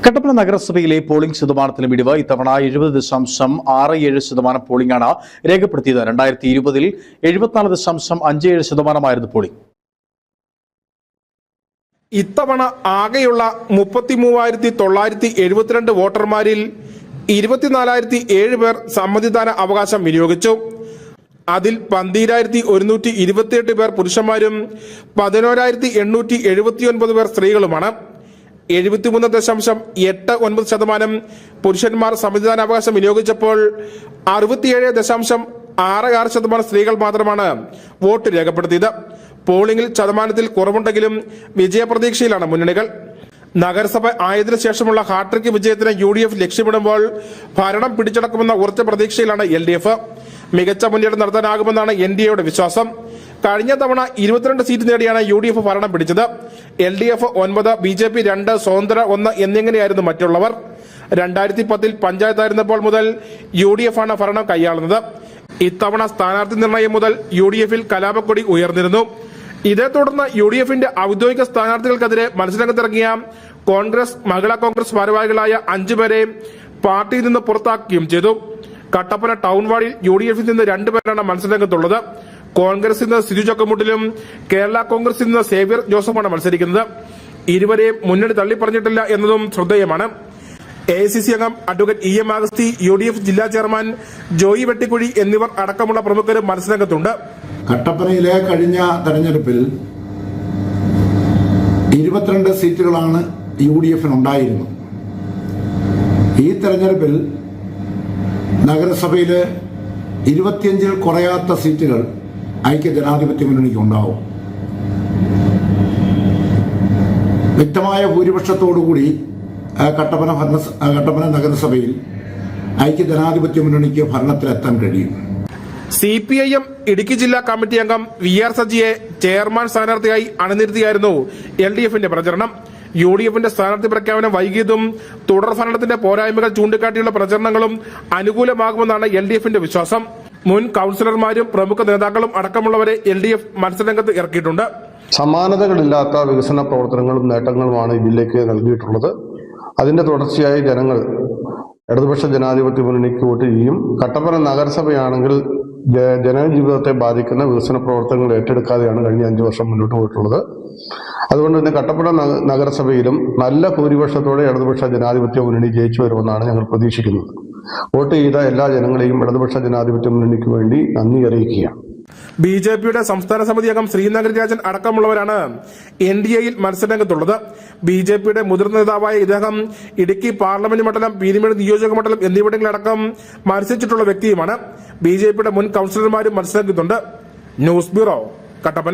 കട്ടപ്പന നഗരസഭയിലെ പോളിംഗ് ശതമാനത്തിലും ഇടിവ്. ഇത്തവണ 70.67% പോളിംഗാണ് രേഖപ്പെടുത്തിയത്. 2020-ൽ 74.57% പോളിംഗ്. ഇത്തവണ ആകെയുള്ള 33,972 വോട്ടർമാരിൽ 24,007 പേർ സമ്മതിദാന അവകാശം വിനിയോഗിച്ചു. അതിൽ 12,128 പേർ പുരുഷന്മാരും 11,879 പേർ സ്ത്രീകളുമാണ്. 73.89% പുരുഷന്മാർ സമ്മതിദാനാവകാശം വിനിയോഗിച്ചപ്പോൾ 67.66% സ്ത്രീകൾ മാത്രമാണ് വോട്ട് രേഖപ്പെടുത്തിയത്. പോളിംഗിൽ ശതമാനത്തിൽ കുറവുണ്ടെങ്കിലും വിജയപ്രതീക്ഷയിലാണ് മുന്നണികൾ. നഗരസഭ ആയതിനു ശേഷമുള്ള ഹാട്രിക് വിജയത്തിന് UDF ലക്ഷ്യമിടുമ്പോൾ ഭരണം പിടിച്ചടക്കുമെന്ന ഉറച്ച പ്രതീക്ഷയിലാണ് LDF. മികച്ച മുന്നേറ്റം നടത്താനാകുമെന്നാണ് NDAയുടെ വിശ്വാസം. കഴിഞ്ഞ തവണ 22 സീറ്റ് നേടിയാണ് UDF ഭരണം പിടിച്ചത്. LDF 9, BJP 2, സ്വതന്ത്ര 1 എന്നിങ്ങനെയായിരുന്നു മറ്റുള്ളവർ. 2010-ൽ പഞ്ചായത്തായിരുന്നപ്പോൾ മുതൽ UDF ആണ് ഭരണം കൈയാളുന്നത്. ഇത്തവണ സ്ഥാനാർത്ഥി നിർണയം മുതൽ UDF-ൽ കലാപക്കൊടി ഉയർന്നിരുന്നു. ഇതേ തുടർന്ന് UDF-ന്റെ ഔദ്യോഗിക സ്ഥാനാർത്ഥികൾക്കെതിരെ മത്സരരംഗത്തിറങ്ങിയ കോൺഗ്രസ്, മഹിളാ കോൺഗ്രസ് ഭാരവാഹികളായ 5 പേരെ പാർട്ടിയിൽ നിന്ന് പുറത്താക്കുകയും ചെയ്തു. കട്ടപ്പന ടൗൺ വാർഡിൽ UDF-ൽ നിന്ന് 2 പേരാണ് മത്സരരംഗത്തുള്ളത്. കോൺഗ്രസിൽ നിന്ന് സിജു ചക്കമുട്ടിലും കേരള കോൺഗ്രസിൽ നിന്ന് സേവ്യർ ജോസഫാണ് മത്സരിക്കുന്നത്. ഇരുവരെയും മുന്നണി തള്ളിപ്പറഞ്ഞിട്ടില്ല എന്നതും ശ്രദ്ധേയമാണ്. AICC അംഗം അഡ്വക്കേറ്റ് EM അഗസ്തി, UDF ജില്ലാ ചെയർമാൻ ജോയി വെട്ടിക്കുഴി എന്നിവർ അടക്കമുള്ള പ്രമുഖരും മത്സരരംഗത്തുണ്ട്. കട്ടപ്പനയിലെ കഴിഞ്ഞ തെരഞ്ഞെടുപ്പിൽ 22 സീറ്റുകളാണ് UDF-നുണ്ടായിരുന്നത്. ഈ തെരഞ്ഞെടുപ്പിൽ നഗരസഭയിലെ 25-ൽ കുറയാത്ത സീറ്റുകൾ ഐക്യ ജനാധിപത്യ മുന്നണിക്ക് ഉണ്ടാവും. വ്യക്തമായ ഭൂരിപക്ഷത്തോടുകൂടി കട്ടപ്പന നഗരസഭയിൽ ഐക്യ ജനാധിപത്യ മുന്നണിക്ക് ഭരണത്തിലെത്താൻ കഴിയും. CPIM ഇടുക്കി ജില്ലാ കമ്മിറ്റി അംഗം VR സജിയെ ചെയർമാൻ സ്ഥാനാർത്ഥിയായി അണിനിരത്തിയായിരുന്നു LDF-ന്റെ പ്രചരണം. UDF-ന്റെ സ്ഥാനാർത്ഥി പ്രഖ്യാപനം വൈകിയതും തുടർ ഭരണത്തിന്റെ പോരായ്മകൾ ചൂണ്ടിക്കാട്ടിയുള്ള പ്രചരണങ്ങളും അനുകൂലമാകുമെന്നാണ് LDF-ന്റെ വിശ്വാസം. മുൻ കൌൺസിലർമാരും പ്രമുഖ നേതാക്കളും അടക്കമുള്ളവരെ LDF മത്സരരംഗത്ത് ഇറക്കിയിട്ടുണ്ട്. സമാനതകളില്ലാത്ത വികസന പ്രവർത്തനങ്ങളും നേട്ടങ്ങളുമാണ് ഇതിലേക്ക് നൽകിയിട്ടുള്ളത്. അതിന്റെ തുടർച്ചയായി ജനങ്ങൾ ഇടതുപക്ഷ ജനാധിപത്യ മുന്നണിക്ക് വോട്ട് ചെയ്യും. കട്ടപ്പന നഗരസഭയാണെങ്കിൽ ജനജീവിതത്തെ ബാധിക്കുന്ന വികസന പ്രവർത്തനങ്ങൾ ഏറ്റെടുക്കാതെയാണ് കഴിഞ്ഞ 5 വർഷം മുന്നോട്ട് പോയിട്ടുള്ളത്. അതുകൊണ്ട് തന്നെ കട്ടപ്പന നഗരസഭയിലും നല്ല ഭൂരിപക്ഷത്തോടെ ഇടതുപക്ഷ ജനാധിപത്യ മുന്നണി ജയിച്ചു വരുമെന്നാണ് ഞങ്ങൾ പ്രതീക്ഷിക്കുന്നത്. വോട്ട് ചെയ്ത എല്ലാ ജനങ്ങളെയും ഇടതുപക്ഷ ജനാധിപത്യ മുന്നണിക്ക് വേണ്ടി നന്ദി അറിയിക്കുകയാണ്. BJP-യുടെ സംസ്ഥാന സമിതി അംഗം ശ്രീനഗർ രാജൻ അടക്കമുള്ളവരാണ് NDA-യിൽ മത്സരരംഗത്തുള്ളത്. BJP-യുടെ മുതിർന്ന നേതാവായ ഇദ്ദേഹം ഇടുക്കി പാർലമെന്റ് മണ്ഡലം, പീരുമേട് നിയോജക മണ്ഡലം എന്നിവിടങ്ങളിലടക്കം മത്സരിച്ചിട്ടുള്ള വ്യക്തിയുമാണ്. BJP-യുടെ മുൻ കൌൺസിലർമാരും മത്സരരംഗത്തുണ്ട്. News bureau, Kattappana.